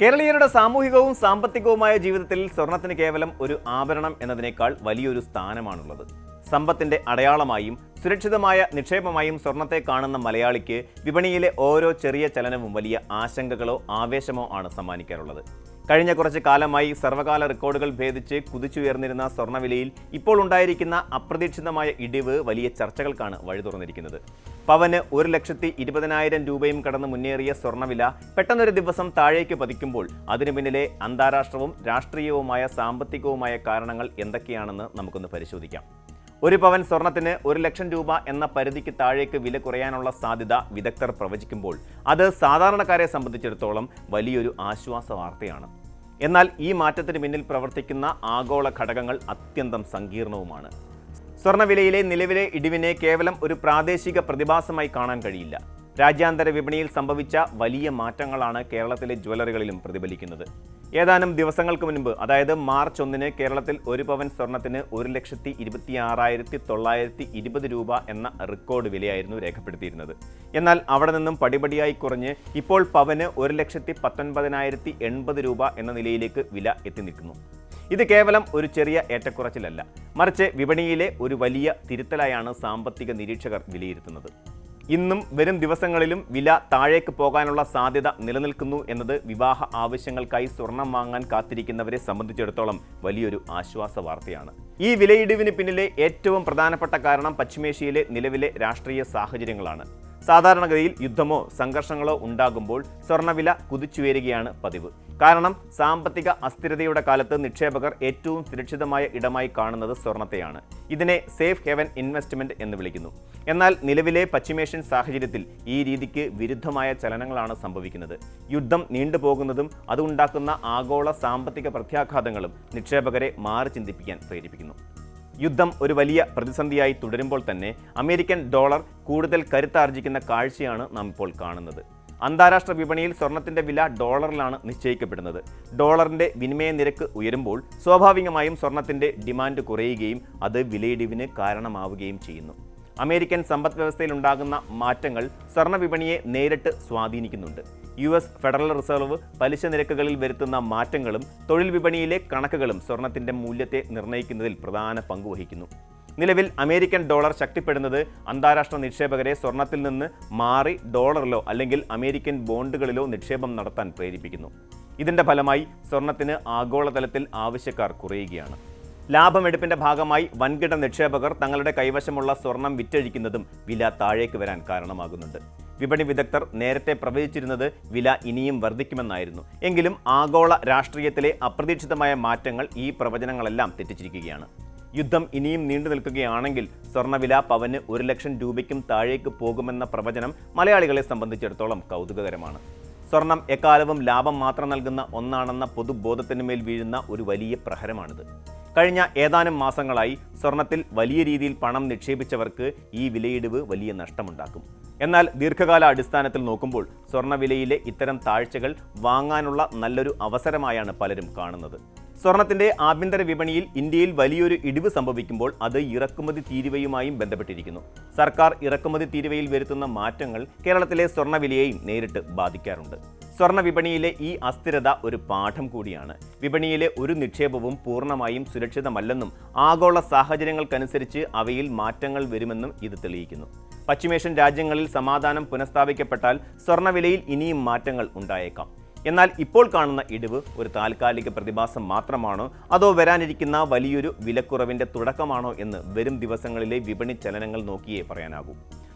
കേരളീയരുടെ സാമൂഹികവും സാമ്പത്തികവുമായ ജീവിതത്തിൽ സ്വർണത്തിന് കേവലം ഒരു ആഭരണം എന്നതിനേക്കാൾ വലിയൊരു സ്ഥാനമാണുള്ളത്. സമ്പത്തിന്റെ അടയാളമായും സുരക്ഷിതമായ നിക്ഷേപമായും സ്വർണത്തെ കാണുന്ന മലയാളിക്ക് വിപണിയിലെ ഓരോ ചെറിയ ചലനവും വലിയ ആശങ്കകളോ ആവേശമോ ആണ് സമ്മാനിക്കാറുള്ളത്. കഴിഞ്ഞ കുറച്ച് കാലമായി സർവകാല റെക്കോർഡുകൾ ഭേദിച്ച് കുതിച്ചുയർന്നിരുന്ന സ്വർണ്ണവിലയിൽ ഇപ്പോൾ ഉണ്ടായിരിക്കുന്ന അപ്രതീക്ഷിതമായ ഇടിവ് വലിയ ചർച്ചകൾക്കാണ് വഴി തുറന്നിരിക്കുന്നത്. പവന് 1,20,000 രൂപയും കടന്ന് മുന്നേറിയ സ്വർണ്ണവില പെട്ടെന്നൊരു ദിവസം താഴേക്ക് പതിക്കുമ്പോൾ അതിനു പിന്നിലെ അന്താരാഷ്ട്രവും രാഷ്ട്രീയവുമായ സാമ്പത്തികവുമായ കാരണങ്ങൾ എന്തൊക്കെയാണെന്ന് നമുക്കൊന്ന് പരിശോധിക്കാം. ഒരു പവൻ സ്വർണത്തിന് 1,00,000 രൂപ എന്ന പരിധിക്ക് താഴേക്ക് വില കുറയാനുള്ള സാധ്യത വിദഗ്ധർ പ്രവചിക്കുമ്പോൾ അത് സാധാരണക്കാരെ സംബന്ധിച്ചിടത്തോളം വലിയൊരു ആശ്വാസ വാർത്തയാണ്. എന്നാൽ ഈ മാറ്റത്തിന് പിന്നിൽ പ്രവർത്തിക്കുന്ന ആഗോള ഘടകങ്ങൾ അത്യന്തം സങ്കീർണവുമാണ്. സ്വർണ്ണവിലയിലെ നിലവിലെ ഇടിവിനെ കേവലം ഒരു പ്രാദേശിക പ്രതിഭാസമായി കാണാൻ കഴിയില്ല. രാജ്യാന്തര വിപണിയിൽ സംഭവിച്ച വലിയ മാറ്റങ്ങളാണ് കേരളത്തിലെ ജ്വല്ലറികളിലും പ്രതിഫലിക്കുന്നത്. ഏതാനും ദിവസങ്ങൾക്ക് മുൻപ്, അതായത് മാർച്ച് 1-ന് കേരളത്തിൽ ഒരു പവൻ സ്വർണത്തിന് 1,26,920 രൂപ എന്ന റെക്കോർഡ് വിലയായിരുന്നു രേഖപ്പെടുത്തിയിരുന്നത്. എന്നാൽ അവിടെ നിന്നും പടിപടിയായി കുറഞ്ഞ് ഇപ്പോൾ പവന് 1,19,080 രൂപ എന്ന നിലയിലേക്ക് വില എത്തി നിൽക്കുന്നു. ഇത് കേവലം ഒരു ചെറിയ ഏറ്റക്കുറച്ചിലല്ല, മറിച്ച് വിപണിയിലെ ഒരു വലിയ തിരുത്തലായാണ് സാമ്പത്തിക നിരീക്ഷകർ വിലയിരുത്തുന്നത്. ഇന്നും വരും ദിവസങ്ങളിലും വില താഴേക്ക് പോകാനുള്ള സാധ്യത നിലനിൽക്കുന്നു എന്നത് വിവാഹ ആവശ്യങ്ങൾക്കായി സ്വർണം വാങ്ങാൻ കാത്തിരിക്കുന്നവരെ സംബന്ധിച്ചിടത്തോളം വലിയൊരു ആശ്വാസ വാർത്തയാണ്. ഈ വിലയിടിവിന് പിന്നിലെ ഏറ്റവും പ്രധാനപ്പെട്ട കാരണം പശ്ചിമേഷ്യയിലെ നിലവിലെ രാഷ്ട്രീയ സാഹചര്യങ്ങളാണ്. സാധാരണഗതിയിൽ യുദ്ധമോ സംഘർഷങ്ങളോ ഉണ്ടാകുമ്പോൾ സ്വർണ്ണവില കുതിച്ചുയരുകയാണ് പതിവ്. കാരണം സാമ്പത്തിക അസ്ഥിരതയുടെ കാലത്ത് നിക്ഷേപകർ ഏറ്റവും സുരക്ഷിതമായ ഇടമായി കാണുന്നത് സ്വർണത്തെയാണ്. ഇതിനെ സേഫ് ഹെവൻ ഇൻവെസ്റ്റ്മെന്റ് എന്ന് വിളിക്കുന്നു. എന്നാൽ നിലവിലെ പശ്ചിമേഷ്യൻ സാഹചര്യത്തിൽ ഈ രീതിക്ക് വിരുദ്ധമായ ചലനങ്ങളാണ് സംഭവിക്കുന്നത്. യുദ്ധം നീണ്ടുപോകുന്നതും അതുണ്ടാക്കുന്ന ആഗോള സാമ്പത്തിക പ്രത്യാഘാതങ്ങളും നിക്ഷേപകരെ മാറി ചിന്തിപ്പിക്കാൻ പ്രേരിപ്പിക്കുന്നു. യുദ്ധം ഒരു വലിയ പ്രതിസന്ധിയായി തുടരുമ്പോൾ തന്നെ അമേരിക്കൻ ഡോളർ കൂടുതൽ കരുത്താർജിക്കുന്ന കാഴ്ചയാണ് നാം ഇപ്പോൾ കാണുന്നത്. അന്താരാഷ്ട്ര വിപണിയിൽ സ്വർണത്തിന്റെ വില ഡോളറിലാണ് നിശ്ചയിക്കപ്പെടുന്നത്. ഡോളറിന്റെ വിനിമയ നിരക്ക് ഉയരുമ്പോൾ സ്വാഭാവികമായും സ്വർണത്തിന്റെ ഡിമാൻഡ് കുറയുകയും അത് വിലയിടിവിന് കാരണമാവുകയും ചെയ്യുന്നു. അമേരിക്കൻ സമ്പദ് വ്യവസ്ഥയിൽ ഉണ്ടാകുന്ന മാറ്റങ്ങൾ സ്വർണ്ണ വിപണിയെ നേരിട്ട് സ്വാധീനിക്കുന്നുണ്ട്. US ഫെഡറൽ റിസർവ് പലിശ നിരക്കുകളിൽ വരുത്തുന്ന മാറ്റങ്ങളും തൊഴിൽ വിപണിയിലെ കണക്കുകളും സ്വർണത്തിന്റെ മൂല്യത്തെ നിർണ്ണയിക്കുന്നതിൽ പ്രധാന പങ്കുവഹിക്കുന്നു. നിലവിൽ അമേരിക്കൻ ഡോളർ ശക്തിപ്പെടുന്നത് അന്താരാഷ്ട്ര നിക്ഷേപകരെ സ്വർണത്തിൽ നിന്ന് മാറി ഡോളറിലോ അല്ലെങ്കിൽ അമേരിക്കൻ ബോണ്ടുകളിലോ നിക്ഷേപം നടത്താൻ പ്രേരിപ്പിക്കുന്നു. ഇതിന്റെ ഫലമായി സ്വർണത്തിന് ആഗോളതലത്തിൽ ആവശ്യക്കാർ കുറയുകയാണ്. ലാഭമെടുപ്പിന്റെ ഭാഗമായി വൻകിട നിക്ഷേപകർ തങ്ങളുടെ കൈവശമുള്ള സ്വർണം വിറ്റഴിക്കുന്നതും വില താഴേക്ക് വരാൻ കാരണമാകുന്നുണ്ട്. വിപണി വിദഗ്ധർ നേരത്തെ പ്രവചിച്ചിരുന്നത് വില ഇനിയും വർദ്ധിക്കുമെന്നായിരുന്നു. എങ്കിലും ആഗോള രാഷ്ട്രീയത്തിലെ അപ്രതീക്ഷിതമായ മാറ്റങ്ങൾ ഈ പ്രവചനങ്ങളെല്ലാം തെറ്റിച്ചിരിക്കുകയാണ്. യുദ്ധം ഇനിയും നീണ്ടു നിൽക്കുകയാണെങ്കിൽ സ്വർണ്ണവില പവന് 1,00,000 രൂപയ്ക്കും താഴേക്ക് പോകുമെന്ന പ്രവചനം മലയാളികളെ സംബന്ധിച്ചിടത്തോളം കൗതുകകരമാണ്. സ്വർണം എക്കാലവും ലാഭം മാത്രം നൽകുന്ന ഒന്നാണെന്ന പൊതുബോധത്തിന് മേൽ വീഴുന്ന ഒരു വലിയ പ്രഹരമാണിത്. കഴിഞ്ഞ ഏതാനും മാസങ്ങളായി സ്വർണത്തിൽ വലിയ രീതിയിൽ പണം നിക്ഷേപിച്ചവർക്ക് ഈ വിലയിടിവ് വലിയ നഷ്ടമുണ്ടാക്കും. എന്നാൽ ദീർഘകാല അടിസ്ഥാനത്തിൽ നോക്കുമ്പോൾ സ്വർണ്ണവിലയിലെ ഇത്തരം താഴ്ചകൾ വാങ്ങാനുള്ള നല്ലൊരു അവസരമായാണ് പലരും കാണുന്നത്. സ്വർണത്തിന്റെ ആഭ്യന്തര വിപണിയിൽ ഇന്ത്യയിൽ വലിയൊരു ഇടിവ് സംഭവിക്കുമ്പോൾ അത് ഇറക്കുമതി തീരുവയുമായും ബന്ധപ്പെട്ടിരിക്കുന്നു. സർക്കാർ ഇറക്കുമതി തീരുവയിൽ വരുത്തുന്ന മാറ്റങ്ങൾ കേരളത്തിലെ സ്വർണ്ണവിലയെയും നേരിട്ട് ബാധിക്കാറുണ്ട്. സ്വർണ്ണ വിപണിയിലെ ഈ അസ്ഥിരത ഒരു പാഠം കൂടിയാണ്. വിപണിയിലെ ഒരു നിക്ഷേപവും പൂർണ്ണമായും സുരക്ഷിതമല്ലെന്നും ആഗോള സാഹചര്യങ്ങൾക്കനുസരിച്ച് അവയിൽ മാറ്റങ്ങൾ വരുമെന്നും ഇത് തെളിയിക്കുന്നു. പശ്ചിമേഷ്യൻ രാജ്യങ്ങളിൽ സമാധാനം പുനഃസ്ഥാപിക്കപ്പെട്ടാൽ സ്വർണ്ണവിലയിൽ ഇനിയും മാറ്റങ്ങൾ ഉണ്ടായേക്കാം. എന്നാൽ ഇപ്പോൾ കാണുന്ന ഇടിവ് ഒരു താൽക്കാലിക പ്രതിഭാസം മാത്രമാണോ അതോ വരാനിരിക്കുന്ന വലിയൊരു വിലക്കുറവിന്റെ തുടക്കമാണോ എന്ന് വരും ദിവസങ്ങളിലെ വിപണി ചലനങ്ങൾ നോക്കിയേ പറയാനാകൂ.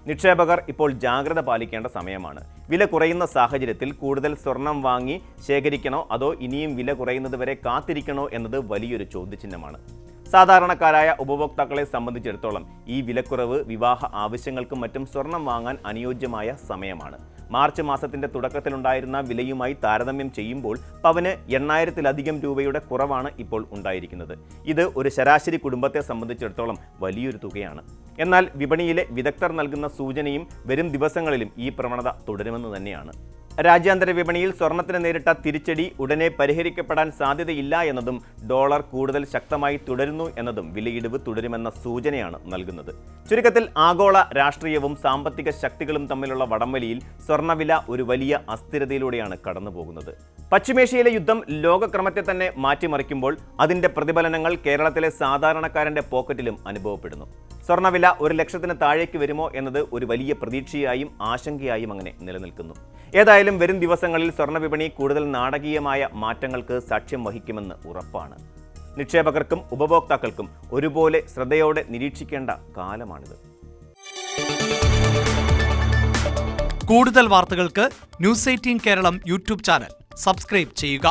നിക്ഷേപകർ ഇപ്പോൾ ജാഗ്രത പാലിക്കേണ്ട സമയമാണ്. വില കുറയുന്ന സാഹചര്യത്തിൽ കൂടുതൽ സ്വർണം വാങ്ങി ശേഖരിക്കണോ അതോ ഇനിയും വില കുറയുന്നത് വരെ കാത്തിരിക്കണോ എന്നത് വലിയൊരു ചോദ്യചിഹ്നമാണ്. സാധാരണക്കാരായ ഉപഭോക്താക്കളെ സംബന്ധിച്ചിടത്തോളം ഈ വിലക്കുറവ് വിവാഹ ആവശ്യങ്ങൾക്കും മറ്റും സ്വർണം വാങ്ങാൻ അനുയോജ്യമായ സമയമാണ്. മാർച്ച് മാസത്തിന്റെ തുടക്കത്തിലുണ്ടായിരുന്ന വിലയുമായി താരതമ്യം ചെയ്യുമ്പോൾ പവന് 8,000-ലധികം രൂപയുടെ കുറവാണ് ഇപ്പോൾ ഉണ്ടായിരിക്കുന്നത്. ഇത് ഒരു ശരാശരി കുടുംബത്തെ സംബന്ധിച്ചിടത്തോളം വലിയൊരു തുകയാണ്. എന്നാൽ വിപണിയിലെ വിദഗ്ധർ നൽകുന്ന സൂചനയും വരും ദിവസങ്ങളിലും ഈ പ്രവണത തുടരുമെന്ന് തന്നെയാണ്. രാജ്യാന്തര വിപണിയിൽ സ്വർണത്തിന് നേരിട്ട തിരിച്ചടി ഉടനെ പരിഹരിക്കപ്പെടാൻ സാധ്യതയില്ല എന്നതും ഡോളർ കൂടുതൽ ശക്തമായി തുടരുന്നു എന്നതും വിലയിടിവ് തുടരുമെന്ന സൂചനയാണ് നൽകുന്നത്. ചുരുക്കത്തിൽ ആഗോള രാഷ്ട്രീയവും സാമ്പത്തിക ശക്തികളും തമ്മിലുള്ള വടംവലിയിൽ സ്വർണ്ണവില ഒരു വലിയ അസ്ഥിരതയിലൂടെയാണ് കടന്നുപോകുന്നത്. പശ്ചിമേഷ്യയിലെ യുദ്ധം ലോകക്രമത്തെ തന്നെ മാറ്റിമറിക്കുമ്പോൾ അതിന്റെ പ്രതിഫലനങ്ങൾ കേരളത്തിലെ സാധാരണക്കാരന്റെ പോക്കറ്റിലും അനുഭവപ്പെടുന്നു. സ്വർണ്ണവില 1,00,000-ന് താഴേക്ക് വരുമോ എന്നത് ഒരു വലിയ പ്രതീക്ഷയായും ആശങ്കയായും അങ്ങനെ നിലനിൽക്കുന്നു. ഏതായാലും വരും ദിവസങ്ങളിൽ സ്വർണ്ണവിപണി കൂടുതൽ നാടകീയമായ മാറ്റങ്ങൾക്ക് സാക്ഷ്യം വഹിക്കുമെന്ന് ഉറപ്പാണ്. നിക്ഷേപകർക്കും ഉപഭോക്താക്കൾക്കും ഒരുപോലെ ശ്രദ്ധയോടെ നിരീക്ഷിക്കേണ്ട കാലമാണിത്. കൂടുതൽ വാർത്തകൾക്ക് news 18 Keralam YouTube channel subscribe ചെയ്യുക.